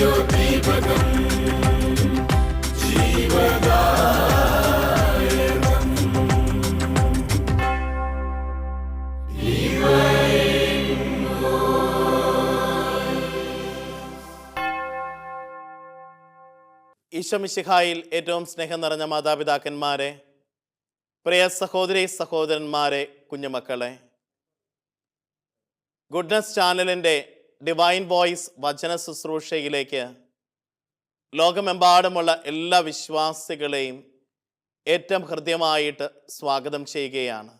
ജ്യോതിപകം ജീവദായകം ഈശോ മിശിഹായിൽ ഏറ്റവും സ്നേഹം നിറഞ്ഞ മാതാപിതാക്കന്മാരെ, പ്രിയ സഹോദരി സഹോദരന്മാരെ, കുഞ്ഞുമക്കളെ, ഗുഡ്നസ് ചാനലിൻ്റെ ഡിവൈൻ വോയിസ് വചന ശുശ്രൂഷയിലേക്ക് ലോകമെമ്പാടുമുള്ള എല്ലാ വിശ്വാസികളെയും ഏറ്റവും ഹൃദ്യമായിട്ട് സ്വാഗതം ചെയ്യുകയാണ്.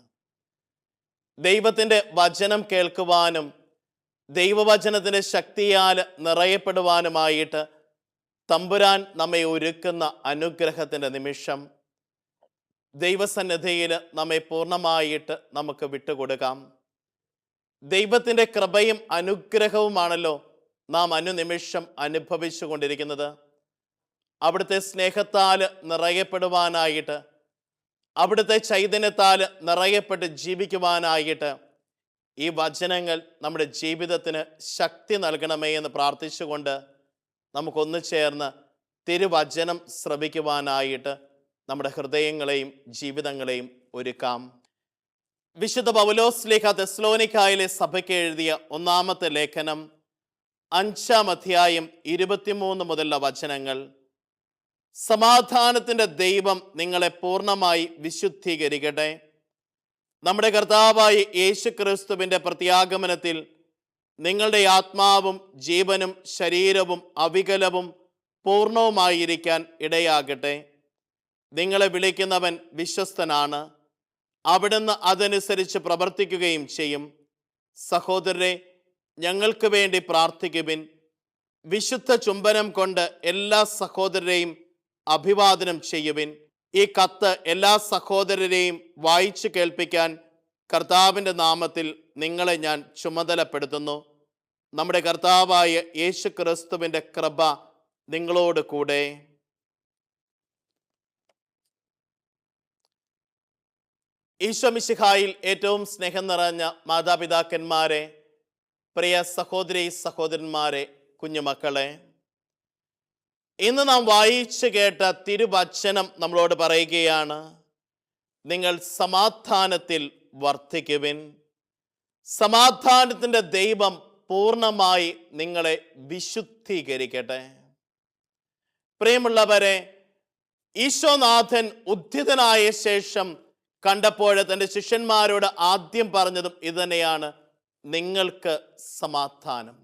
ദൈവത്തിൻ്റെ വചനം കേൾക്കുവാനും ദൈവവചനത്തിൻ്റെ ശക്തിയാൽ നിറയപ്പെടുവാനുമായിട്ട് തമ്പുരാൻ നമ്മെ ഒരുക്കുന്ന അനുഗ്രഹത്തിൻ്റെ നിമിഷം ദൈവസന്നിധിയിൽ നമ്മെ പൂർണ്ണമായിട്ട് നമുക്ക് വിട്ടുകൊടുക്കാം. ദൈവത്തിൻ്റെ കൃപയും അനുഗ്രഹവുമാണല്ലോ നാം അനുനിമിഷം അനുഭവിച്ചു കൊണ്ടിരിക്കുന്നത്. അവിടുത്തെ സ്നേഹത്താൽ നിറയപ്പെടുവാനായിട്ട്, അവിടുത്തെ ചൈതന്യത്താൽ നിറയപ്പെട്ട് ജീവിക്കുവാനായിട്ട് ഈ വചനങ്ങൾ നമ്മുടെ ജീവിതത്തിന് ശക്തി നൽകണമേ എന്ന് പ്രാർത്ഥിച്ചുകൊണ്ട് നമുക്കൊന്നു ചേർന്ന് തിരുവചനം ശ്രവിക്കുവാനായിട്ട് നമ്മുടെ ഹൃദയങ്ങളെയും ജീവിതങ്ങളെയും ഒരുക്കാം. വിശുദ്ധ പൗലോസ്ലീഹ തെസ്സലോനിക്കായിലെ സഭയ്ക്ക് എഴുതിയ ഒന്നാമത്തെ ലേഖനം 5-ാം അധ്യായം 23 മുതലുള്ള വചനങ്ങൾ. സമാധാനത്തിൻ്റെ ദൈവം നിങ്ങളെ പൂർണ്ണമായി വിശുദ്ധീകരിക്കട്ടെ. നമ്മുടെ കർത്താവായ യേശു ക്രിസ്തുവിൻ്റെ പ്രത്യാഗമനത്തിൽ നിങ്ങളുടെ ആത്മാവും ജീവനും ശരീരവും അവികലവും പൂർണ്ണവുമായിരിക്കാൻ ഇടയാകട്ടെ. നിങ്ങളെ വിളിക്കുന്നവൻ വിശ്വസ്തനാണ്, അവിടുന്ന് അതനുസരിച്ച് പ്രവർത്തിക്കുകയും ചെയ്യും. സഹോദരരെ, ഞങ്ങൾക്ക് വേണ്ടി പ്രാർത്ഥിക്കുവിൻ. വിശുദ്ധ ചുംബനം കൊണ്ട് എല്ലാ സഹോദരരെയും അഭിവാദനം ചെയ്യുവിൻ. ഈ കത്ത് എല്ലാ സഹോദരരെയും വായിച്ചു കേൾപ്പിക്കാൻ കർത്താവിൻ്റെ നാമത്തിൽ നിങ്ങളെ ഞാൻ ചുമതലപ്പെടുത്തുന്നു. നമ്മുടെ കർത്താവായ യേശു ക്രിസ്തുവിൻ്റെ കൃപ നിങ്ങളോട് കൂടെ. ഈശോ മിശിഹായിൽ ഏറ്റവും സ്നേഹം നിറഞ്ഞ മാതാപിതാക്കന്മാരെ, പ്രിയ സഹോദരി സഹോദരന്മാരെ, കുഞ്ഞുമക്കളെ, ഇന്ന് നാം വായിച്ചു കേട്ട തിരുവചനം നമ്മളോട് പറയുകയാണ്, നിങ്ങൾ സമാധാനത്തിൽ വർദ്ധിക്കുവിൻ. സമാധാനത്തിൻ്റെ ദൈവം പൂർണ്ണമായി നിങ്ങളെ വിശുദ്ധീകരിക്കട്ടെ. പ്രിയമുള്ളവരെ, ഈശോനാഥൻ ഉദ്ധിതനായ ശേഷം കണ്ടപ്പോൾ തൻ്റെ ശിഷ്യന്മാരോട് ആദ്യം പറഞ്ഞതും ഇതുതന്നെയാണ്, നിങ്ങൾക്ക് സമാധാനം.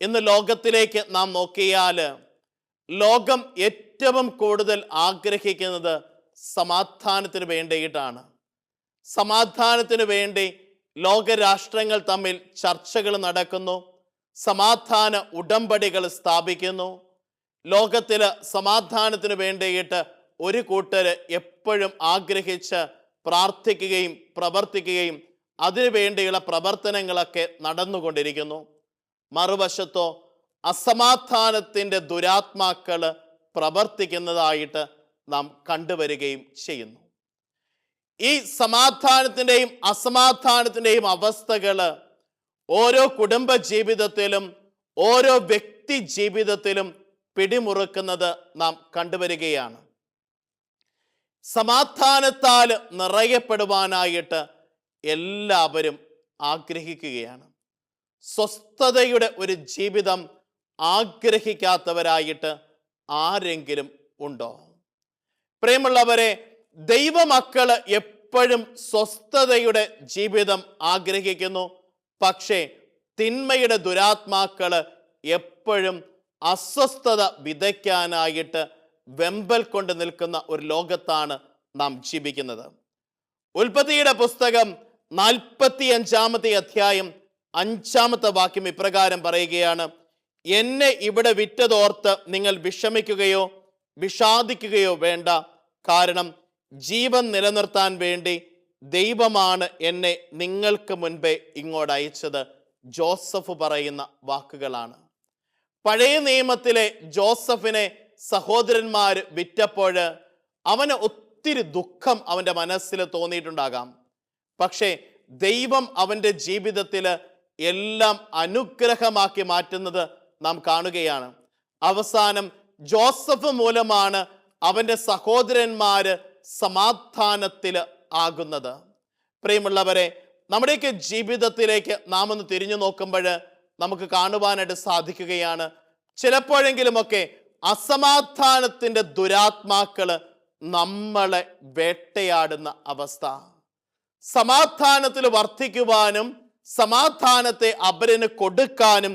ഇന്ന് ലോകത്തിലേക്ക് നാം നോക്കിയാൽ ലോകം ഏറ്റവും കൂടുതൽ ആഗ്രഹിക്കുന്നത് സമാധാനത്തിന് വേണ്ടിയിട്ടാണ്. സമാധാനത്തിന് വേണ്ടി ലോകരാഷ്ട്രങ്ങൾ തമ്മിൽ ചർച്ചകൾ നടക്കുന്നു, സമാധാന ഉടമ്പടികൾ സ്ഥാപിക്കുന്നു. ലോകത്തിൽ സമാധാനത്തിന് വേണ്ടിയിട്ട് ഒരു കൂട്ടര് എപ്പോഴും ആഗ്രഹിച്ച് പ്രാർത്ഥിക്കുകയും പ്രവർത്തിക്കുകയും അതിനുവേണ്ടിയുള്ള പ്രവർത്തനങ്ങളൊക്കെ നടന്നുകൊണ്ടിരിക്കുന്നു. മറുവശത്തോ അസമാധാനത്തിൻ്റെ ദുരാത്മാക്കൾ പ്രവർത്തിക്കുന്നതായിട്ട് നാം കണ്ടുവരികയും ചെയ്യുന്നു. ഈ സമാധാനത്തിൻ്റെയും അസമാധാനത്തിൻ്റെയും അവസ്ഥകൾ ഓരോ കുടുംബ ജീവിതത്തിലും ഓരോ വ്യക്തി ജീവിതത്തിലും പിടിമുറുക്കുന്നത് നാം കണ്ടുവരികയാണ്. സമാധാനത്താൽ നിറയപ്പെടുവാനായിട്ട് എല്ലാവരും ആഗ്രഹിക്കുകയാണ്. സ്വസ്ഥതയുടെ ഒരു ജീവിതം ആഗ്രഹിക്കാത്തവരായിട്ട് ആരെങ്കിലും ഉണ്ടോ? പ്രിയമുള്ളവരെ, ദൈവമക്കള് എപ്പോഴും സ്വസ്ഥതയുടെ ജീവിതം ആഗ്രഹിക്കുന്നു. പക്ഷേ തിന്മയുടെ ദുരാത്മാക്കള് എപ്പോഴും അസ്വസ്ഥത വിതയ്ക്കാനായിട്ട് വെമ്പൽ കൊണ്ട് നിൽക്കുന്ന ഒരു ലോകത്താണ് നാം ജീവിക്കുന്നത്. ഉൽപ്പത്തിയുടെ പുസ്തകം 45-ാമത്തെ അധ്യായം 5-ാമത്തെ വാക്യം ഇപ്രകാരം പറയുകയാണ്, എന്നെ ഇവിടെ വിറ്റതോർത്ത് നിങ്ങൾ വിഷമിക്കുകയോ വിഷാദിക്കുകയോ വേണ്ട. കാരണം ജീവൻ നിലനിർത്താൻ വേണ്ടി ദൈവമാണ് എന്നെ നിങ്ങൾക്ക് മുൻപേ ഇങ്ങോട്ട് അയച്ചത്. ജോസഫ് പറയുന്ന വാക്കുകളാണ്. പഴയ നിയമത്തിലെ ജോസഫിനെ സഹോദരന്മാർ വിറ്റപ്പോൾ അവന് ഒത്തിരി ദുഃഖം അവൻ്റെ മനസ്സിൽ തോന്നിയിട്ടുണ്ടാകാം. പക്ഷേ ദൈവം അവൻ്റെ ജീവിതത്തിൽ എല്ലാം അനുഗ്രഹമാക്കി മാറ്റുന്നത് നാം കാണുകയാണ്. അവസാനം ജോസഫ് മൂലമാണ് അവൻ്റെ സഹോദരന്മാര് സമാധാനത്തിൽ ആകുന്നത്. പ്രിയമുള്ളവരെ, നമ്മുടെയൊക്കെ ജീവിതത്തിലേക്ക് നാം ഒന്ന് തിരിഞ്ഞു നോക്കുമ്പോൾ നമുക്ക് കാണുവാനായിട്ട് സാധിക്കുകയാണ്, ചിലപ്പോഴെങ്കിലുമൊക്കെ അസമാധാനത്തിൻ്റെ ദുരാത്മാക്കള് നമ്മളെ വേട്ടയാടുന്ന അവസ്ഥ. സമാധാനത്തിൽ വർദ്ധിക്കുവാനും സമാധാനത്തെ അപരന് കൊടുക്കാനും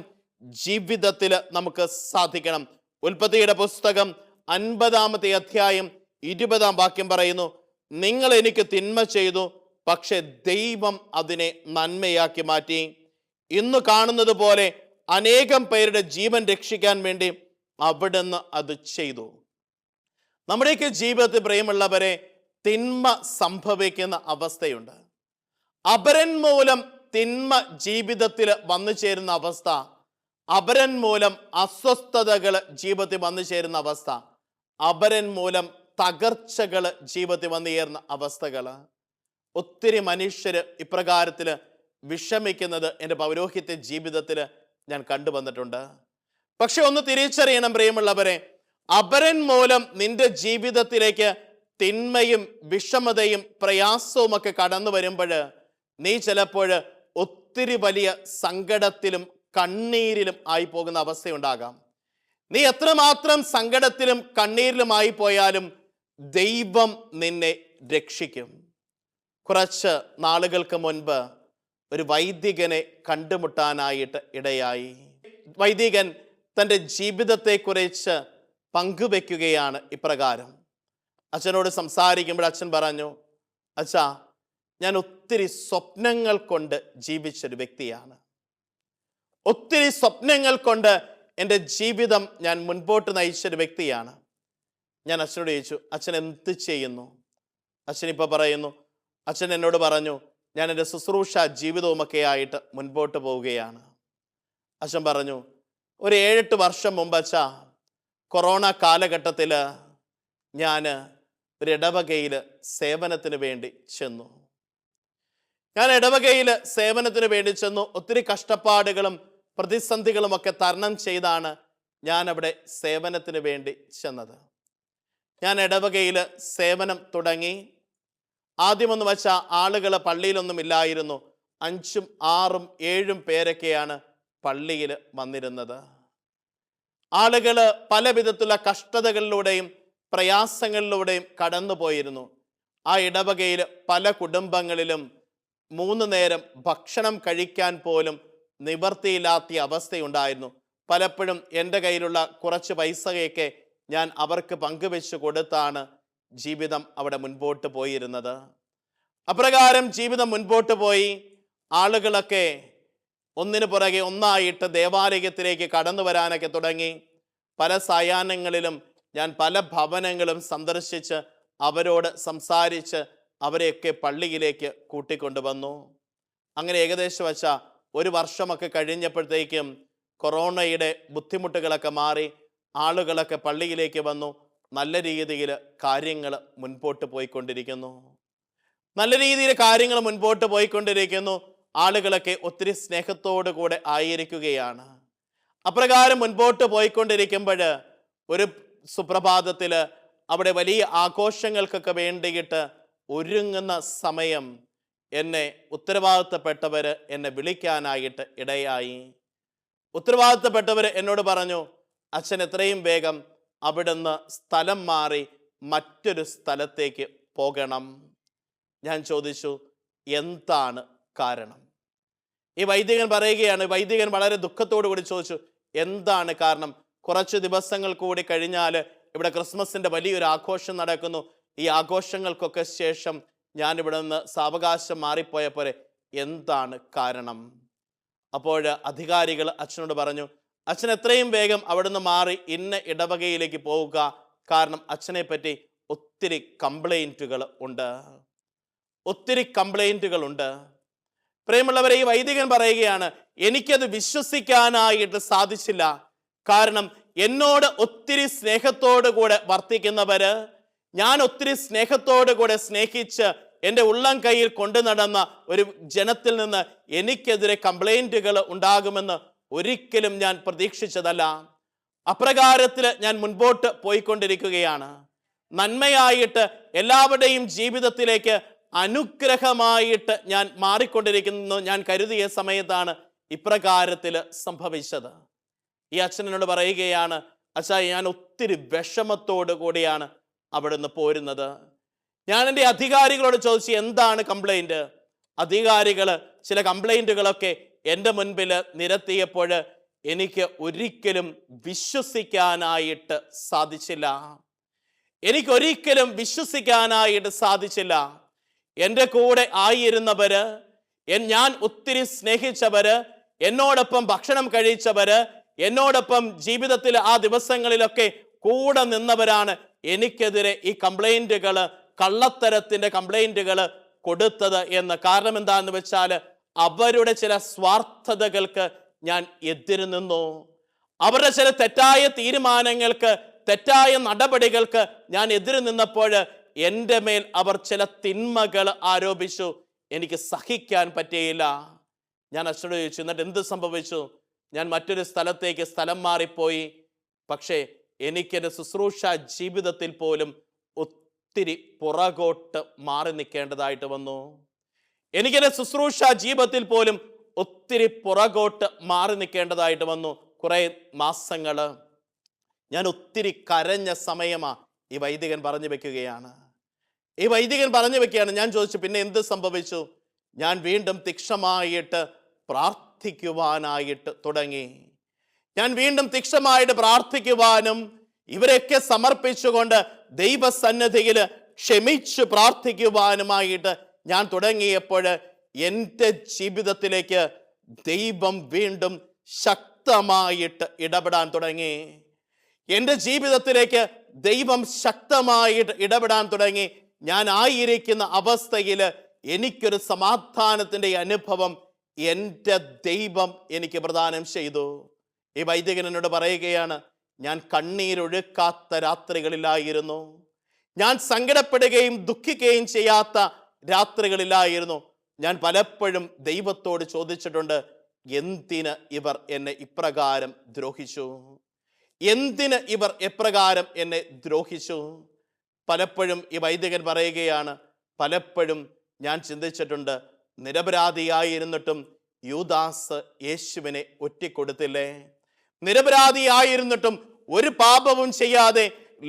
ജീവിതത്തിൽ നമുക്ക് സാധിക്കണം. ഉൽപ്പത്തിയുടെ പുസ്തകം 50-ാമത്തെ അധ്യായം 20-ാം വാക്യം പറയുന്നു, നിങ്ങൾ എനിക്ക് തിന്മ ചെയ്തു, പക്ഷെ ദൈവം അതിനെ നന്മയാക്കി മാറ്റി. ഇന്ന് കാണുന്നത് പോലെ അനേകം പേരുടെ ജീവൻ രക്ഷിക്കാൻ വേണ്ടി അവിടുന്ന് അത് ചെയ്തു. നമ്മുടെയൊക്കെ ജീവിതത്തിൽ പ്രിയമുള്ളവരെ തിന്മ സംഭവിക്കുന്ന അവസ്ഥയുണ്ട്. അപരൻ മൂലം തിന്മ ജീവിതത്തിൽ വന്നു ചേരുന്ന അവസ്ഥ, അപരൻ മൂലം അസ്വസ്ഥതകൾ ജീവിതത്തിൽ വന്നു ചേരുന്ന അവസ്ഥ, അപരൻ മൂലം തകർച്ചകൾ ജീവിതത്തിൽ വന്നു ചേരുന്ന അവസ്ഥകൾ. ഒത്തിരി മനുഷ്യർ ഇപ്രകാരത്തിൽ വിഷമിക്കുന്നത് എൻ്റെ പൗരോഹിത്യ ജീവിതത്തിൽ ഞാൻ കണ്ടുവന്നിട്ടുണ്ട്. പക്ഷെ ഒന്ന് തിരിച്ചറിയണം പ്രിയമുള്ളവരെ, അപരൻ മൂലം നിന്റെ ജീവിതത്തിലേക്ക് തിന്മയും വിഷമതയും പ്രയാസവും ഒക്കെ കടന്നു വരുമ്പോൾ നീ ചിലപ്പോൾ ഒത്തിരി വലിയ സങ്കടത്തിലും കണ്ണീരിലും ആയി പോകുന്ന അവസ്ഥയുണ്ടാകാം. നീ എത്രമാത്രം സങ്കടത്തിലും കണ്ണീരിലും ആയി പോയാലും ദൈവം നിന്നെ രക്ഷിക്കും. കുറച്ച് നാളുകൾക്ക് മുൻപ് ഒരു വൈദികനെ കണ്ടുമുട്ടാനായിട്ട് ഇടയായി. വൈദികൻ തൻ്റെ ജീവിതത്തെക്കുറിച്ച് പങ്കുവെക്കുകയാണ് ഇപ്രകാരം. അച്ഛനോട് സംസാരിക്കുമ്പോൾ അച്ഛൻ പറഞ്ഞു, അച്ഛാ, ഞാൻ ഒത്തിരി സ്വപ്നങ്ങൾ കൊണ്ട് ജീവിച്ചൊരു വ്യക്തിയാണ്. ഒത്തിരി സ്വപ്നങ്ങൾ കൊണ്ട് എൻ്റെ ജീവിതം ഞാൻ മുൻപോട്ട് നയിച്ചൊരു വ്യക്തിയാണ്. ഞാൻ അച്ഛനോട് ചോദിച്ചു, അച്ഛൻ എന്ത് ചെയ്യുന്നു? അച്ഛൻ ഇപ്പോൾ പറയുന്നു, അച്ഛൻ എന്നോട് പറഞ്ഞു, ഞാൻ എൻ്റെ ശുശ്രൂഷ ജീവിതവുമൊക്കെ ആയിട്ട് മുൻപോട്ട് പോവുകയാണ്. അച്ഛൻ പറഞ്ഞു, ഒരു 7-8 വർഷം മുമ്പ് അച്ഛാ, കൊറോണ കാലഘട്ടത്തിൽ ഞാൻ ഒരു ഇടവകയിൽ സേവനത്തിന് വേണ്ടി ചെന്നു. സേവനത്തിന് വേണ്ടി ചെന്നു. ഒത്തിരി കഷ്ടപ്പാടുകളും പ്രതിസന്ധികളും ഒക്കെ തരണം ചെയ്താണ് ഞാൻ അവിടെ സേവനത്തിന് വേണ്ടി ചെന്നത്. ഞാൻ ഇടവകയിൽ സേവനം തുടങ്ങി. ആദ്യമൊന്ന് വെച്ചാൽ ആളുകൾ പള്ളിയിലൊന്നും ഇല്ലായിരുന്നു. 5, 6, 7 പേരൊക്കെയാണ് പള്ളിയിൽ വന്നിരുന്നത്. ആളുകൾ പല വിധത്തിലുള്ള കഷ്ടതകളിലൂടെയും പ്രയാസങ്ങളിലൂടെയും കടന്നു പോയിരുന്നു. ആ ഇടവകയിൽ പല കുടുംബങ്ങളിലും 3 നേരം ഭക്ഷണം കഴിക്കാൻ പോലും നിവർത്തിയില്ലാത്ത അവസ്ഥയുണ്ടായിരുന്നു. പലപ്പോഴും എൻ്റെ കയ്യിലുള്ള കുറച്ച് പൈസയൊക്കെ ഞാൻ അവർക്ക് പങ്കുവെച്ച് കൊടുത്താണ് ജീവിതം അവിടെ മുൻപോട്ട് പോയിരുന്നത്. അപ്രകാരം ജീവിതം മുൻപോട്ട് പോയി. ആളുകളൊക്കെ ഒന്നിനു പുറകെ ഒന്നായിട്ട് ദേവാലയത്തിലേക്ക് കടന്നു വരാനൊക്കെ തുടങ്ങി. പല സായാഹ്നങ്ങളിലും ഞാൻ പല ഭവനങ്ങളും സന്ദർശിച്ച് അവരോട് സംസാരിച്ച് അവരെയൊക്കെ പള്ളിയിലേക്ക് കൂട്ടിക്കൊണ്ടുവന്നു. അങ്ങനെ ഏകദേശം വെച്ചാൽ 1 വർഷമൊക്കെ കഴിഞ്ഞപ്പോഴത്തേക്കും കൊറോണയുടെ ബുദ്ധിമുട്ടുകളൊക്കെ മാറി. ആളുകളൊക്കെ പള്ളിയിലേക്ക് വന്നു. നല്ല രീതിയിൽ കാര്യങ്ങൾ മുൻപോട്ട് പോയിക്കൊണ്ടിരിക്കുന്നു. ആളുകളൊക്കെ ഒത്തിരി സ്നേഹത്തോടു കൂടെ ആയിരിക്കുകയാണ്. അപ്രകാരം മുൻപോട്ട് പോയിക്കൊണ്ടിരിക്കുമ്പോൾ ഒരു സുപ്രഭാതത്തിൽ അവിടെ വലിയ ആഘോഷങ്ങൾക്കൊക്കെ വേണ്ടിയിട്ട് ഒരുങ്ങുന്ന സമയം എന്നെ ഉത്തരവാദിത്തപ്പെട്ടവർ എന്നെ വിളിക്കാനായിട്ട് ഇടയായി. ഉത്തരവാദിത്തപ്പെട്ടവർ എന്നോട് പറഞ്ഞു, അച്ഛൻ എത്രയും വേഗം അവിടുന്ന് സ്ഥലം മാറി മറ്റൊരു സ്ഥലത്തേക്ക് പോകണം. ഞാൻ ചോദിച്ചു, എന്താണ് കാരണം? ഈ വൈദികൻ പറയുകയാണ്, വൈദികൻ വളരെ ദുഃഖത്തോടു കൂടി ചോദിച്ചു, എന്താണ് കാരണം? കുറച്ച് ദിവസങ്ങൾ കൂടി കഴിഞ്ഞാൽ ഇവിടെ ക്രിസ്മസിൻ്റെ വലിയൊരു ആഘോഷം നടക്കുന്നു. ഈ ആഘോഷങ്ങൾക്കൊക്കെ ശേഷം ഞാൻ ഇവിടെ നിന്ന് സാവകാശം മാറിപ്പോയപ്പോൾ എന്താണ് കാരണം? അപ്പോൾ അധികാരികൾ അച്ഛനോട് പറഞ്ഞു, അച്ഛൻ എത്രയും വേഗം അവിടുന്ന് മാറി ഇന്ന ഇടവകയിലേക്ക് പോവുക. കാരണം അച്ഛനെ പറ്റി ഒത്തിരി കംപ്ലൈൻറ്റുകൾ ഉണ്ട്. പ്രിയമുള്ളവരെ, ഈ വൈദികൻ പറയുകയാണ്, എനിക്കത് വിശ്വസിക്കാനായിട്ട് സാധിച്ചില്ല. കാരണം എന്നോട് ഒത്തിരി സ്നേഹത്തോടു കൂടെ വർത്തിക്കുന്നവര്, ഞാൻ ഒത്തിരി സ്നേഹത്തോടു കൂടെ സ്നേഹിച്ച് എൻ്റെ ഉള്ളം കയ്യിൽ കൊണ്ടു നടന്ന ഒരു ജനത്തിൽ നിന്ന് എനിക്കെതിരെ കംപ്ലൈൻറ്റുകൾ ഉണ്ടാകുമെന്ന് ഒരിക്കലും ഞാൻ പ്രതീക്ഷിച്ചതല്ല. അപ്രകാരത്തിൽ ഞാൻ മുൻപോട്ട് പോയിക്കൊണ്ടിരിക്കുകയാണ്. നന്മയായിട്ട് എല്ലാവരുടെയും ജീവിതത്തിലേക്ക് അനുഗ്രഹമായിട്ട് ഞാൻ മാറിക്കൊണ്ടിരിക്കുന്നു ഞാൻ കരുതിയ സമയത്താണ് ഇപ്രകാരത്തിൽ സംഭവിച്ചത്. ഈ അച്ഛനോട് പറയുകയാണ്, അച്ഛാ, ഞാൻ ഒത്തിരി വിഷമത്തോടു കൂടിയാണ് അവിടുന്ന് പോരുന്നത്. ഞാൻ എൻ്റെ അധികാരികളോട് ചോദിച്ചു, എന്താണ് കംപ്ലൈൻറ്റ്? അധികാരികൾ ചില കംപ്ലൈൻറ്റുകളൊക്കെ എൻ്റെ മുൻപിൽ നിരത്തിയപ്പോൾ എനിക്ക് ഒരിക്കലും വിശ്വസിക്കാനായിട്ട് സാധിച്ചില്ല. എനിക്കൊരിക്കലും വിശ്വസിക്കാനായിട്ട് സാധിച്ചില്ല. എൻ്റെ കൂടെ ആയിരുന്നവര്, ഞാൻ ഒത്തിരി സ്നേഹിച്ചവര്, എന്നോടൊപ്പം ഭക്ഷണം കഴിച്ചവര്, എന്നോടൊപ്പം ജീവിതത്തിൽ ആ ദിവസങ്ങളിലൊക്കെ കൂടെ നിന്നവരാണ് എനിക്കെതിരെ ഈ കംപ്ലൈൻറ്റുകൾ, കള്ളത്തരത്തിൻ്റെ കംപ്ലൈൻറ്റുകൾ കൊടുത്തത് എന്ന്. കാരണം എന്താണെന്ന് വെച്ചാൽ അവരുടെ ചില സ്വാർത്ഥതകൾക്ക് ഞാൻ എതിര് നിന്നു. അവരുടെ ചില തെറ്റായ തീരുമാനങ്ങൾക്ക്, തെറ്റായ നടപടികൾക്ക് ഞാൻ എതിര് നിന്നപ്പോൾ എൻ്റെ മേൽ അവർ ചില തിന്മകൾ ആരോപിച്ചു. എനിക്ക് സഹിക്കാൻ പറ്റിയില്ല. ഞാൻ അച്ഛനോട് ചോദിച്ചു, എന്നിട്ട് എന്ത് സംഭവിച്ചു? ഞാൻ മറ്റൊരു സ്ഥലത്തേക്ക് സ്ഥലം മാറിപ്പോയി. പക്ഷേ എനിക്കെൻ്റെ ശുശ്രൂഷ ജീവിതത്തിൽ പോലും ഒത്തിരി പുറകോട്ട് മാറി നിൽക്കേണ്ടതായിട്ട് വന്നു. എനിക്കെൻ്റെ ശുശ്രൂഷ ജീവിതത്തിൽ പോലും ഒത്തിരി പുറകോട്ട് മാറി നിൽക്കേണ്ടതായിട്ട് വന്നു. കുറേ മാസങ്ങൾ ഞാൻ ഒത്തിരി കരഞ്ഞ സമയമാണ് ഈ വൈദികൻ പറഞ്ഞു വെക്കുകയാണ്. ഞാൻ ചോദിച്ചു, പിന്നെ എന്ത് സംഭവിച്ചു? ഞാൻ വീണ്ടും തീക്ഷണമായിട്ട് പ്രാർത്ഥിക്കുവാനായിട്ട് തുടങ്ങി. ഞാൻ വീണ്ടും തീക്ഷണമായിട്ട് പ്രാർത്ഥിക്കുവാനും ഇവരെയൊക്കെ സമർപ്പിച്ചുകൊണ്ട് ദൈവസന്നിധിയിൽ ക്ഷമിച്ചു പ്രാർത്ഥിക്കുവാനുമായിട്ട് ഞാൻ തുടങ്ങിയപ്പോൾ എൻ്റെ ജീവിതത്തിലേക്ക് ദൈവം വീണ്ടും ശക്തമായിട്ട് ഇടപെടാൻ തുടങ്ങി. എൻ്റെ ജീവിതത്തിലേക്ക് ദൈവം ശക്തമായിട്ട് ഇടപെടാൻ തുടങ്ങി. ഞാൻ ആയിരിക്കുന്ന അവസ്ഥയിൽ എനിക്കൊരു സമാധാനത്തിൻ്റെ അനുഭവം എൻ്റെ ദൈവം എനിക്ക് പ്രദാനം ചെയ്തു. ഈ വൈദികൻ എന്നോട് പറയുകയാണ്, ഞാൻ കണ്ണീരൊഴുക്കാത്ത രാത്രികളിലായിരുന്നു. ഞാൻ സങ്കടപ്പെടുകയും ദുഃഖിക്കുകയും ചെയ്യാത്ത രാത്രികളിലായിരുന്നു. ഞാൻ പലപ്പോഴും ദൈവത്തോട് ചോദിച്ചിട്ടുണ്ട്, എന്തിന് ഇവർ എന്നെ ഇപ്രകാരം ദ്രോഹിച്ചു? എന്തിന് ഇവർ എപ്രകാരം എന്നെ ദ്രോഹിച്ചു? പലപ്പോഴും ഈ വൈദികൻ പറയുകയാണ്, പലപ്പോഴും ഞാൻ ചിന്തിച്ചിട്ടുണ്ട്, നിരപരാധിയായിരുന്നിട്ടും യൂദാസ് യേശുവിനെ ഒറ്റിക്കൊടുത്തില്ലേ? നിരപരാധിയായിരുന്നിട്ടും ഒരു പാപവും ചെയ്യാതെ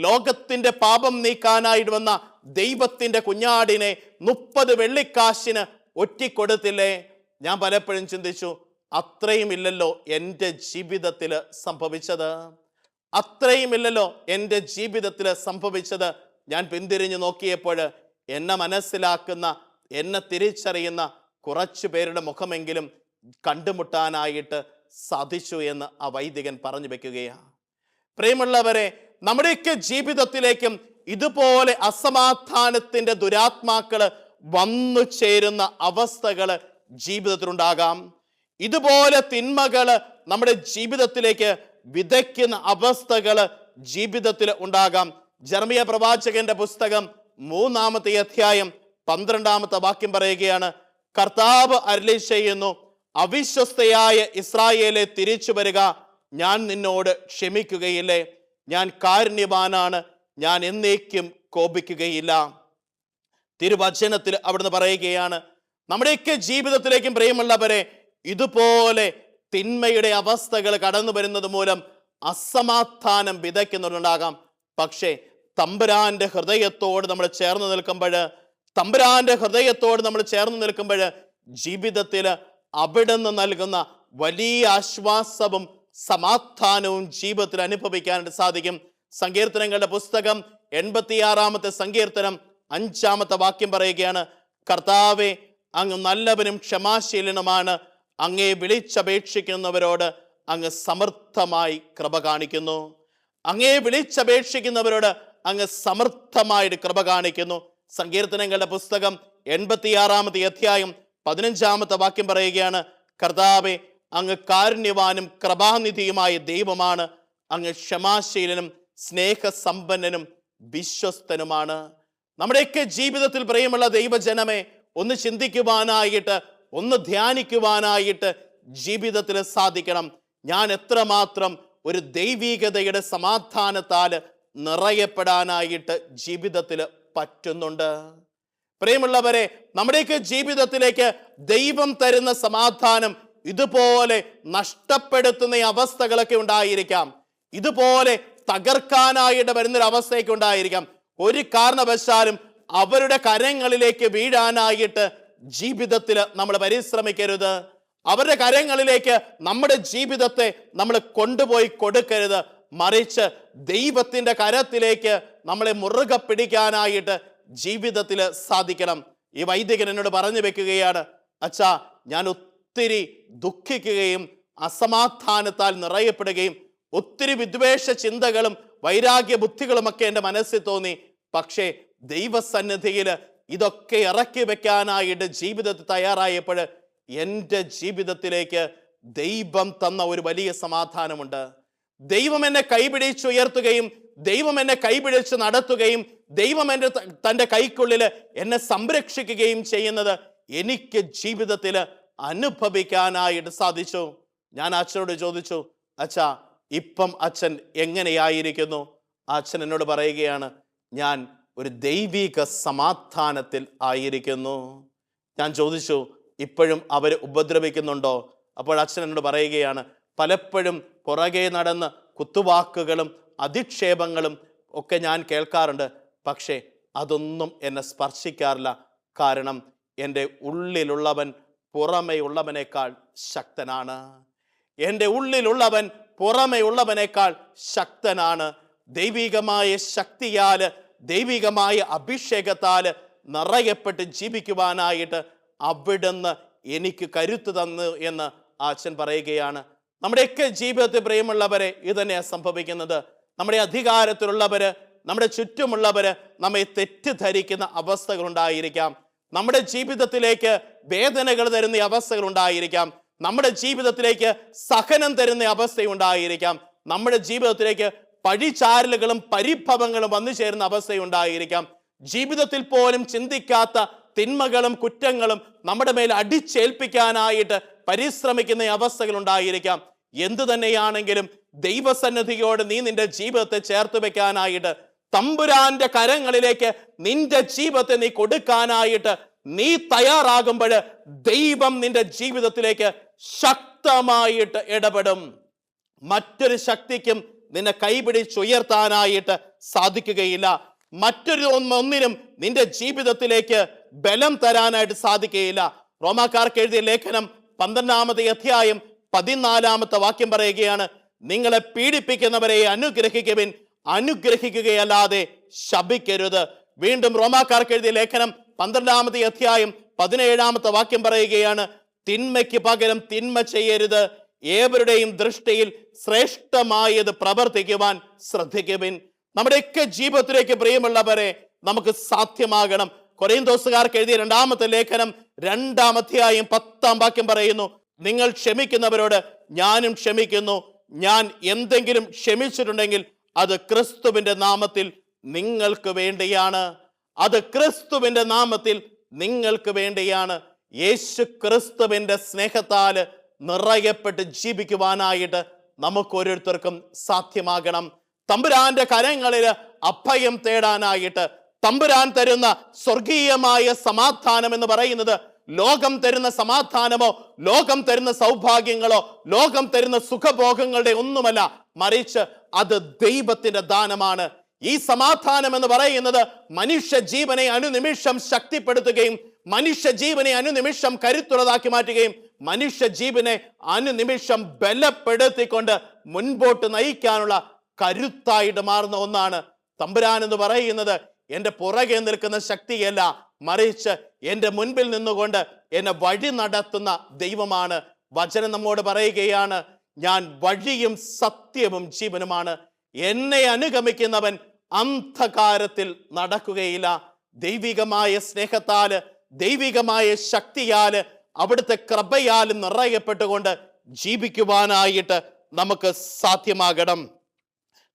ലോകത്തിന്റെ പാപം നീക്കാനായിട്ട് വന്ന ദൈവത്തിന്റെ കുഞ്ഞാടിനെ 30 വെള്ളിക്കാശിന് ഒറ്റിക്കൊടുത്തില്ലേ? ഞാൻ പലപ്പോഴും ചിന്തിച്ചു, അത്രയും ഇല്ലല്ലോ എൻ്റെ ജീവിതത്തിൽ സംഭവിച്ചത്. അത്രയുമില്ലല്ലോ എൻ്റെ ജീവിതത്തിൽ സംഭവിച്ചത്. ഞാൻ പിന്തിരിഞ്ഞു നോക്കിയപ്പോൾ എന്നെ മനസ്സിലാക്കുന്ന, എന്നെ തിരിച്ചറിയുന്ന കുറച്ചു പേരുടെ മുഖമെങ്കിലും കണ്ടുമുട്ടാനായിട്ട് സാധിച്ചു എന്ന് ആ വൈദികൻ പറഞ്ഞു വെക്കുകയാണ്. പ്രിയമുള്ളവരെ, നമ്മുടെയൊക്കെ ജീവിതത്തിലേക്കും ഇതുപോലെ അസമാധാനത്തിൻ്റെ ദുരാത്മാക്കൾ വന്നു ചേരുന്ന അവസ്ഥകൾ ജീവിതത്തിലുണ്ടാകാം. ഇതുപോലെ തിന്മകൾ നമ്മുടെ ജീവിതത്തിലേക്ക് വിതയ്ക്കുന്ന അവസ്ഥകൾ ജീവിതത്തിൽ ഉണ്ടാകാം. ജെറമ്യാ പ്രവാചകന്റെ പുസ്തകം 3-ാമത്തെ അധ്യായം 12-ാമത്തെ വാക്യം പറയുകയാണ്, കർത്താവ് അരുളി ചെയ്യുന്നു, അവിശ്വസ്തയായ ഇസ്രായേലെ തിരിച്ചു വരിക, ഞാൻ നിന്നോട് ക്ഷമിക്കുകയില്ലേ? ഞാൻ കാരുണ്യവാനാണ്, ഞാൻ എന്നേക്കും കോപിക്കുകയില്ല. തിരുവചനത്തിൽ അവിടുന്ന് പറയുകയാണ്, നമ്മുടെയൊക്കെ ജീവിതത്തിലേക്കും പ്രിയമുള്ളവരെ ഇതുപോലെ തിന്മയുടെ അവസ്ഥകൾ കടന്നു വരുന്നത് മൂലം അസമാധാനം വിതയ്ക്കുന്നുണ്ടാകാം. പക്ഷേ തമ്പുരാന്റെ ഹൃദയത്തോട് നമ്മൾ ചേർന്ന് നിൽക്കുമ്പോൾ ജീവിതത്തിൽ അവിടുന്ന് നൽകുന്ന വലിയ ആശ്വാസവും സമാധാനവും ജീവിതത്തിൽ അനുഭവിക്കാനായിട്ട് സാധിക്കും. സങ്കീർത്തനങ്ങളുടെ പുസ്തകം 86-ാമത്തെ സങ്കീർത്തനം 5-ാമത്തെ വാക്യം പറയുകയാണ്, കർത്താവേ, അങ്ങ് നല്ലവനും ക്ഷമാശീലനുമാണ്, അങ്ങേ വിളിച്ചപേക്ഷിക്കുന്നവരോട് അങ്ങ് സമർത്ഥമായി കൃപ കാണിക്കുന്നു. അങ്ങേ വിളിച്ചപേക്ഷിക്കുന്നവരോട് അങ്ങ് സമർത്ഥമായിട്ട് കൃപ കാണിക്കുന്നു. സങ്കീർത്തനങ്ങളുടെ പുസ്തകം 86-ാമത്തെ അധ്യായം 15-ാമത്തെ വാക്യം പറയുകയാണ്, കർത്താവേ, അങ്ങ് കാരുണ്യവാനും കൃപാനിധിയുമായ ദൈവമാണ്, അങ്ങ് ക്ഷമാശീലനും സ്നേഹസമ്പന്നനും വിശ്വസ്തനുമാണ്. നമ്മുടെയൊക്കെ ജീവിതത്തിൽ പ്രിയമുള്ള ദൈവജനമേ, ഒന്ന് ചിന്തിക്കുവാനായിട്ട്, ഒന്ന് ധ്യാനിക്കുവാനായിട്ട് ജീവിതത്തിൽ സാധിക്കണം. ഞാൻ എത്രമാത്രം ഒരു ദൈവീകതയുടെ സമാധാനത്താൽ നിറയപ്പെടാനായിട്ട് ജീവിതത്തിൽ പറ്റുന്നുണ്ട്. പ്രിയമുള്ളവരെ, നമ്മുടെയൊക്കെ ജീവിതത്തിലേക്ക് ദൈവം തരുന്ന സമാധാനം ഇതുപോലെ നഷ്ടപ്പെടുത്തുന്ന അവസ്ഥകളൊക്കെ ഉണ്ടായിരിക്കാം. ഇതുപോലെ തകർക്കാനായിട്ട് വരുന്നൊരവസ്ഥയൊക്കെ ഉണ്ടായിരിക്കാം. ഒരു കാരണവശാലും അവരുടെ കരങ്ങളിലേക്ക് വീഴാനായിട്ട് ജീവിതത്തിൽ നമ്മൾ പരിശ്രമിക്കരുത്. അവരുടെ കരങ്ങളിലേക്ക് നമ്മുടെ ജീവിതത്തെ നമ്മൾ കൊണ്ടുപോയി കൊടുക്കരുത്. മറിച്ച് ദൈവത്തിൻ്റെ കരത്തിലേക്ക് നമ്മളെ മുറുകെ പിടിക്കാനായിട്ട് ജീവിതത്തിൽ സാധിക്കണം. ഈ വൈദികൻ എന്നോട് പറഞ്ഞു വെക്കുകയാണ്, അച്ഛാ, ഞാൻ ഒത്തിരി ദുഃഖിക്കുകയും അസമാധാനത്താൽ നിറയപ്പെടുകയും ഒത്തിരി വിദ്വേഷ ചിന്തകളും വൈരാഗ്യ ബുദ്ധികളുമൊക്കെ എൻ്റെ മനസ്സിൽ തോന്നി. പക്ഷേ ദൈവസന്നിധിയിൽ ഇതൊക്കെ ഇറക്കി വെക്കാനായിട്ട് ജീവിതത്തിൽ തയ്യാറായപ്പോൾ എൻ്റെ ജീവിതത്തിലേക്ക് ദൈവം തന്ന ഒരു വലിയ സമാധാനമുണ്ട്. ദൈവം എന്നെ കൈപിടിച്ചുയർത്തുകയും ദൈവം എന്നെ കൈപിടിച്ച് നടത്തുകയും ദൈവം എൻ്റെ തൻ്റെ കൈക്കുള്ളിൽ എന്നെ സംരക്ഷിക്കുകയും ചെയ്യുന്നത് എനിക്ക് ജീവിതത്തിൽ അനുഭവിക്കാനായിട്ട് സാധിച്ചു. ഞാൻ അച്ഛനോട് ചോദിച്ചു, അച്ഛാ, ഇപ്പം അച്ഛൻ എങ്ങനെയായിരിക്കുന്നു? അച്ഛൻ എന്നോട് പറയുകയാണ്, ഞാൻ ഒരു ദൈവിക സമാധാനത്തിൽ ആയിരിക്കുന്നു. ഞാൻ ചോദിച്ചു, ഇപ്പോഴും അവർ ഉപദ്രവിക്കുന്നുണ്ടോ? അപ്പോൾ അച്ഛൻ എന്നോട് പറയുകയാണ്, പലപ്പോഴും പുറകെ നടന്ന് കുത്തുവാക്കുകളും അധിക്ഷേപങ്ങളും ഒക്കെ ഞാൻ കേൾക്കാറുണ്ട്. പക്ഷേ അതൊന്നും എന്നെ സ്പർശിക്കാറില്ല. കാരണം എൻ്റെ ഉള്ളിലുള്ളവൻ പുറമെയുള്ളവനേക്കാൾ ശക്തനാണ്. എൻ്റെ ഉള്ളിലുള്ളവൻ പുറമെയുള്ളവനേക്കാൾ ശക്തനാണ്. ദൈവികമായ ശക്തിയാൽ, ദൈവികമായ അഭിഷേകത്താൽ നിറയപ്പെട്ട് ജീവിക്കുവാനായിട്ട് അവിടുന്ന് എനിക്ക് കരുത്ത് തന്നു എന്ന് അച്ഛൻ പറയുകയാണ്. നമ്മുടെയൊക്കെ ജീവിതത്തിൽ പ്രിയമുള്ളവരെ ഇത് തന്നെയാണ് സംഭവിക്കുന്നത്. നമ്മുടെ അധികാരത്തിലുള്ളവര്, നമ്മുടെ ചുറ്റുമുള്ളവര് നമ്മെ തെറ്റിദ്ധരിക്കുന്ന അവസ്ഥകൾ ഉണ്ടായിരിക്കാം. നമ്മുടെ ജീവിതത്തിലേക്ക് വേദനകൾ തരുന്ന അവസ്ഥകൾ ഉണ്ടായിരിക്കാം. നമ്മുടെ ജീവിതത്തിലേക്ക് സഹനം തരുന്ന അവസ്ഥയുണ്ടായിരിക്കാം. നമ്മുടെ ജീവിതത്തിലേക്ക് പഴിചാരലുകളും പരിഭവങ്ങളും വന്നു ചേരുന്ന അവസ്ഥയുണ്ടായിരിക്കാം. ജീവിതത്തിൽ പോലും ചിന്തിക്കാത്ത തിന്മകളും കുറ്റങ്ങളും നമ്മുടെ മേൽ അടിച്ചേൽപ്പിക്കാനായിട്ട് പരിശ്രമിക്കുന്ന അവസ്ഥകൾ ഉണ്ടായിരിക്കാം. എന്തു തന്നെയാണെങ്കിലും ദൈവസന്നിധിയോട് നീ നിന്റെ ജീവിതത്തെ ചേർത്ത് വെക്കാനായിട്ട്, തമ്പുരാന്റെ കരങ്ങളിലേക്ക് നിന്റെ ജീവിതത്തെ നീ കൊടുക്കാനായിട്ട് നീ തയ്യാറാകുമ്പോൾ ദൈവം നിന്റെ ജീവിതത്തിലേക്ക് ശക്തമായിട്ട് ഇടപെടും. മറ്റൊരു ശക്തിക്കും നിന്നെ കൈപിടിച്ചുയർത്താനായിട്ട് സാധിക്കുകയില്ല. ഒന്നിനും നിന്റെ ജീവിതത്തിലേക്ക് ബലം തരാനായിട്ട് സാധിക്കുകയില്ല. റോമാക്കാർക്ക് എഴുതിയ ലേഖനം 12-ാമത്തെ അധ്യായം 14-ാമത്തെ വാക്യം പറയുകയാണ്, നിങ്ങളെ പീഡിപ്പിക്കുന്നവരെ അനുഗ്രഹിക്കുവിൻ, അനുഗ്രഹിക്കുകയല്ലാതെ ശപിക്കരുത്. വീണ്ടും റോമാക്കാർക്ക് എഴുതിയ ലേഖനം 12-ാമത്തെ അധ്യായം 17-ാമത്തെ വാക്യം പറയുകയാണ്, തിന്മയ്ക്ക് പകരം തിന്മ ചെയ്യരുത്, ഏവരുടെയും ദൃഷ്ടിയിൽ ശ്രേഷ്ഠമായത് പ്രവർത്തിക്കുവാൻ ശ്രദ്ധിക്കുവിൻ. നമ്മുടെയൊക്കെ ജീവിതത്തിലേക്ക് പ്രിയമുള്ളവരെ നമുക്ക് സാധ്യമാകണം. കൊരിന്തോസുകാർക്ക് എഴുതിയ 2-ാമത്തെ ലേഖനം 2-ാം അധ്യായം 10-ാം വാക്യം പറയുന്നു, നിങ്ങൾ ക്ഷമിക്കുന്നവരോട് ഞാനും ക്ഷമിക്കുന്നു. ഞാൻ എന്തെങ്കിലും ക്ഷമിച്ചിട്ടുണ്ടെങ്കിൽ അത് ക്രിസ്തുവിന്റെ നാമത്തിൽ നിങ്ങൾക്ക് വേണ്ടിയാണ്. അത് ക്രിസ്തുവിന്റെ നാമത്തിൽ നിങ്ങൾക്ക് വേണ്ടിയാണ്. യേശു ക്രിസ്തുവിന്റെ സ്നേഹത്താൽ നിറയപ്പെട്ട് ജീവിക്കുവാനായിട്ട് നമുക്ക് ഓരോരുത്തർക്കും സാധ്യമാകണം. തമ്പുരാന്റെ കരങ്ങളിൽ അഭയം തേടാനായിട്ട് തമ്പുരാൻ തരുന്ന സ്വർഗീയമായ സമാധാനം എന്ന് പറയുന്നത് ലോകം തരുന്ന സമാധാനമോ ലോകം തരുന്ന സൗഭാഗ്യങ്ങളോ ലോകം തരുന്ന സുഖഭോഗങ്ങളുടെ ഒന്നുമല്ല, മറിച്ച് അത് ദൈവത്തിന്റെ ദാനമാണ്. ഈ സമാധാനം എന്ന് പറയുന്നത് മനുഷ്യ ജീവനെ അനുനിമിഷം ശക്തിപ്പെടുത്തുകയും മനുഷ്യ ജീവനെ അനുനിമിഷം കരുത്തുള്ളതാക്കി മാറ്റുകയും മനുഷ്യ ജീവനെ അനുനിമിഷം ബലപ്പെടുത്തിക്കൊണ്ട് മുൻപോട്ട് നയിക്കാനുള്ള കരുത്തായിട്ട് മാറുന്ന ഒന്നാണ്. തമ്പുരാൻ എന്ന് പറയുന്നത് എൻ്റെ പുറകെ നിൽക്കുന്ന ശക്തിയല്ല, മറിച്ച് എൻ്റെ മുൻപിൽ നിന്നുകൊണ്ട് എന്നെ വഴി നടത്തുന്ന ദൈവമാണ്. വചനം നമ്മോട് പറയുകയാണ്, ഞാൻ വഴിയും സത്യവും ജീവനുമാണ്, എന്നെ അനുഗമിക്കുന്നവൻ അന്ധകാരത്തിൽ നടക്കുകയില്ല. ദൈവികമായ സ്നേഹത്താല് ദൈവികമായ ശക്തിയാല് അവിടുത്തെ കൃപയാൽ നിറയപ്പെട്ടുകൊണ്ട് ജീവിക്കുവാനായിട്ട് നമുക്ക് സാധ്യമാകണം.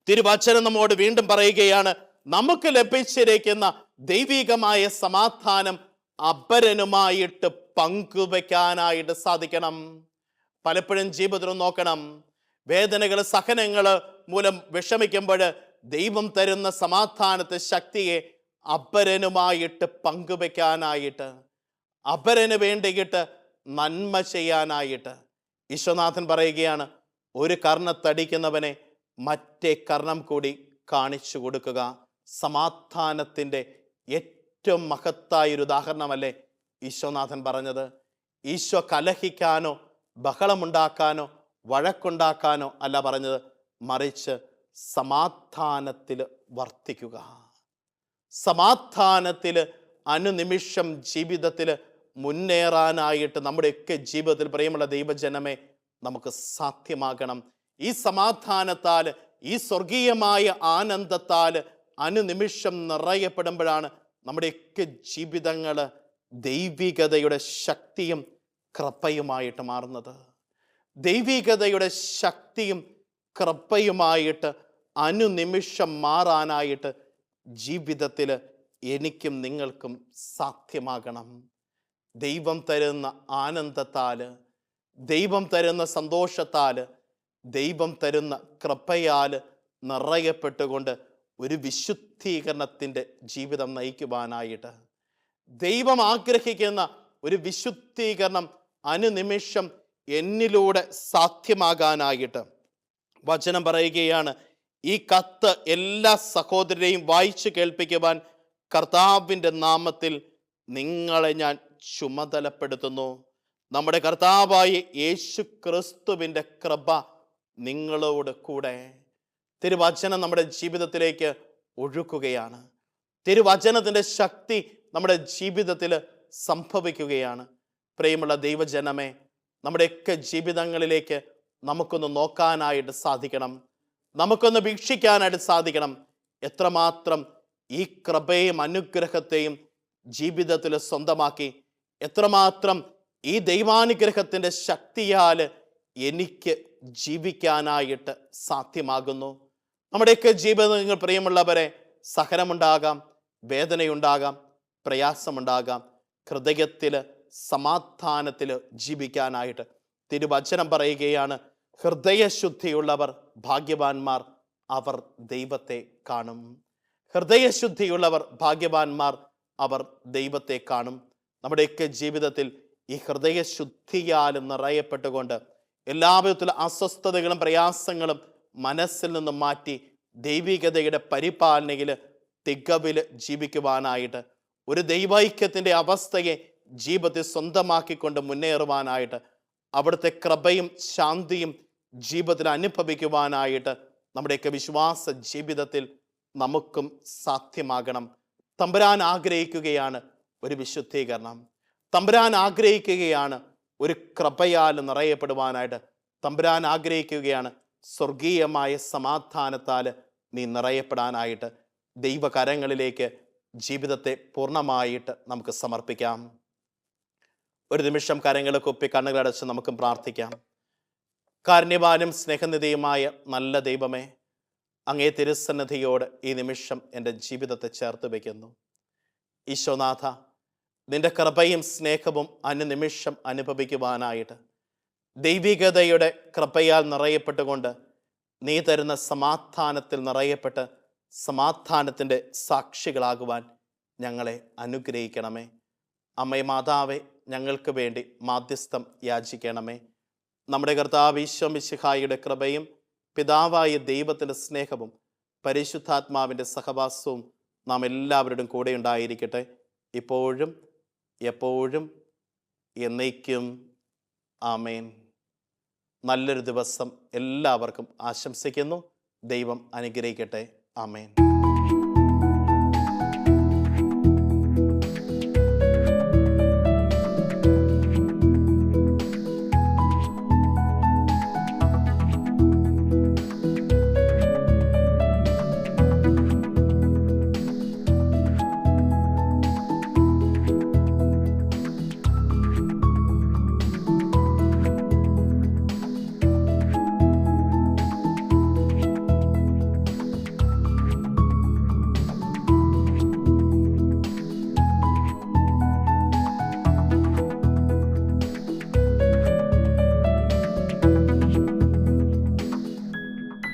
തിരുവചനം നമ്മോട് വീണ്ടും പറയുകയാണ്, നമുക്ക് ലഭിച്ചിരിക്കുന്ന ദൈവികമായ സമാധാനം അപരനുമായിട്ട് പങ്കുവെക്കാനായിട്ട് സാധിക്കണം. പലപ്പോഴും ജീവിതത്തിൽ നോക്കണം, വേദനകൾ, സഹനങ്ങൾ മൂലം വിഷമിക്കുമ്പോൾ ദൈവം തരുന്ന സമാധാനത്തെ ശക്തിയെ അപരനുമായിട്ട് പങ്കുവെക്കാനായിട്ട്, അപരന് വേണ്ടിയിട്ട് നന്മ ചെയ്യാനായിട്ട് ഈശോനാഥൻ പറയുകയാണ്, ഒരു കർണത്തടിക്കുന്നവനെ മറ്റേ കർണം കൂടി കാണിച്ചു കൊടുക്കുക. സമാധാനത്തിൻ്റെ ഏറ്റവും മഹത്തായൊരു ഉദാഹരണമല്ലേ ഈശോനാഥൻ പറഞ്ഞത്? ഈശോ കലഹിക്കാനോ ബഹളമുണ്ടാക്കാനോ വഴക്കുണ്ടാക്കാനോ അല്ല പറഞ്ഞത്, മറിച്ച് സമാധാനത്തിൽ വർത്തിക്കുക. സമാധാനത്തിൽ അനുനിമിഷം ജീവിതത്തിൽ മുന്നേറാനായിട്ട് നമ്മുടെയൊക്കെ ജീവിതത്തിൽ പ്രിയമുള്ള ദൈവജനമേ നമുക്ക് സാധ്യമാകണം. ഈ സമാധാനത്താൽ, ഈ സ്വർഗീയമായ ആനന്ദത്താൽ അനുനിമിഷം നിറയപ്പെടുമ്പോഴാണ് നമ്മുടെയൊക്കെ ജീവിതങ്ങൾ ദൈവികതയുടെ ശക്തിയും കൃപയുമായിട്ട് മാറുന്നത്. ദൈവികതയുടെ ശക്തിയും കൃപയുമായിട്ട് അനുനിമിഷം മാറാനായിട്ട് ജീവിതത്തിൽ എനിക്കും നിങ്ങൾക്കും സാധ്യമാകണം. ദൈവം തരുന്ന ആനന്ദത്താൽ, ദൈവം തരുന്ന സന്തോഷത്താൽ, ദൈവം തരുന്ന കൃപയാൽ നിറയപ്പെട്ടുകൊണ്ട് ഒരു വിശുദ്ധീകരണത്തിൻ്റെ ജീവിതം നയിക്കുവാനായിട്ട്, ദൈവം ആഗ്രഹിക്കുന്ന ഒരു വിശുദ്ധീകരണം അനുനിമിഷം എന്നിലൂടെ സാധ്യമാകാനായിട്ട് വചനം പറയുകയാണ്, ഈ കത്ത് എല്ലാ സഹോദരരെയും വായിച്ചു കേൾപ്പിക്കുവാൻ കർത്താവിൻ്റെ നാമത്തിൽ നിങ്ങളെ ഞാൻ ചുമതലപ്പെടുത്തുന്നു. നമ്മുടെ കർത്താവായ യേശു ക്രിസ്തുവിൻ്റെ കൃപ നിങ്ങളോട് കൂടെ. തിരുവചനം നമ്മുടെ ജീവിതത്തിലേക്ക് ഒഴുക്കുകയാണ്. തിരുവചനത്തിൻ്റെ ശക്തി നമ്മുടെ ജീവിതത്തിൽ സംഭവിക്കുകയാണ്. പ്രിയമുള്ള ദൈവജനമേ, നമ്മുടെയൊക്കെ ജീവിതങ്ങളിലേക്ക് നമുക്കൊന്ന് നോക്കാനായിട്ട് സാധിക്കണം, നമുക്കൊന്ന് വീക്ഷിക്കാനായിട്ട് സാധിക്കണം. എത്രമാത്രം ഈ കൃപയും അനുഗ്രഹത്തെയും ജീവിതത്തിൽ സ്വന്തമാക്കി, എത്രമാത്രം ഈ ദൈവാനുഗ്രഹത്തിൻ്റെ ശക്തിയാൽ എനിക്ക് ജീവിക്കാനായിട്ട് സാധ്യമാകുന്നു. നമ്മുടെയൊക്കെ ജീവിതങ്ങൾ പ്രിയമുള്ളവരെ, സഹനമുണ്ടാകാം, വേദനയുണ്ടാകാം, പ്രയാസമുണ്ടാകാം. ഹൃദയത്തിൽ സമാധാനത്തിൽ ജീവിക്കാനായിട്ട് തിരുവചനം പറയുകയാണ്, ഹൃദയശുദ്ധിയുള്ളവർ ഭാഗ്യവാന്മാർ, അവർ ദൈവത്തെ കാണും. ഹൃദയശുദ്ധിയുള്ളവർ ഭാഗ്യവാന്മാർ, അവർ ദൈവത്തെ കാണും. നമ്മുടെയൊക്കെ ജീവിതത്തിൽ ഈ ഹൃദയശുദ്ധിയാലും നിറയപ്പെട്ടുകൊണ്ട് എല്ലാവിധത്തിലുള്ള അസ്വസ്ഥതകളും പ്രയാസങ്ങളും മനസ്സിൽ നിന്നും മാറ്റി ദൈവികതയുടെ പരിപാലനയിൽ തികവിൽ ജീവിക്കുവാനായിട്ട്, ഒരു ദൈവൈക്യത്തിൻ്റെ അവസ്ഥയെ ജീവിതത്തിൽ സ്വന്തമാക്കിക്കൊണ്ട് മുന്നേറുവാനായിട്ട്, അവിടുത്തെ കൃപയും ശാന്തിയും ജീവിതത്തിൽ അനുഭവിക്കുവാനായിട്ട് നമ്മുടെയൊക്കെ വിശ്വാസ ജീവിതത്തിൽ നമുക്കും സാധ്യമാകണം. തമ്പുരാൻ ആഗ്രഹിക്കുകയാണ് ഒരു വിശുദ്ധീകരണം. തമ്പുരാൻ ആഗ്രഹിക്കുകയാണ് ഒരു കൃപയാൽ നിറയപ്പെടുവാനായിട്ട്. തമ്പുരാൻ ആഗ്രഹിക്കുകയാണ് സ്വർഗീയമായ സമാധാനത്താൽ നീ നിറയപ്പെടാനായിട്ട്. ദൈവകരങ്ങളിലേക്ക് ജീവിതത്തെ പൂർണ്ണമായിട്ട് നമുക്ക് സമർപ്പിക്കാം. ഒരു നിമിഷം കരങ്ങൾ കുപ്പി കണ്ണുകളടച്ച് നമുക്കും പ്രാർത്ഥിക്കാം. കാരുണ്യവാനും സ്നേഹനിധിയുമായ നല്ല ദൈവമേ, അങ്ങേ തിരുസന്നിധിയോട് ഈ നിമിഷം എൻ്റെ ജീവിതത്തെ ചേർത്ത് വയ്ക്കുന്നു. ഈശോനാഥ, നിന്റെ കൃപയും സ്നേഹവും അനുനിമിഷം അനുഭവിക്കുവാനായിട്ട്, ദൈവികതയുടെ കൃപയാൽ നിറയപ്പെട്ടുകൊണ്ട് നീ തരുന്ന സമാധാനത്തിൽ നിറയപ്പെട്ട് സമാധാനത്തിൻ്റെ സാക്ഷികളാകുവാൻ ഞങ്ങളെ അനുഗ്രഹിക്കണമേ. അമ്മേ മാതാവേ, ഞങ്ങൾക്ക് വേണ്ടി മാധ്യസ്ഥം യാചിക്കണമേ. നമ്മുടെ കർത്താവ് ഈശോ മിശിഹായുടെ കൃപയും പിതാവായ ദൈവത്തിൻ്റെ സ്നേഹവും പരിശുദ്ധാത്മാവിൻ്റെ സഹവാസവും നാം എല്ലാവരുടെയും കൂടെ ഉണ്ടായിരിക്കട്ടെ, ഇപ്പോഴും എപ്പോഴും എന്നേക്കും. ആമേൻ. നല്ലൊരു ദിവസം എല്ലാവർക്കും ആശംസിക്കുന്നു. ദൈവം അനുഗ്രഹിക്കട്ടെ. ആമേൻ.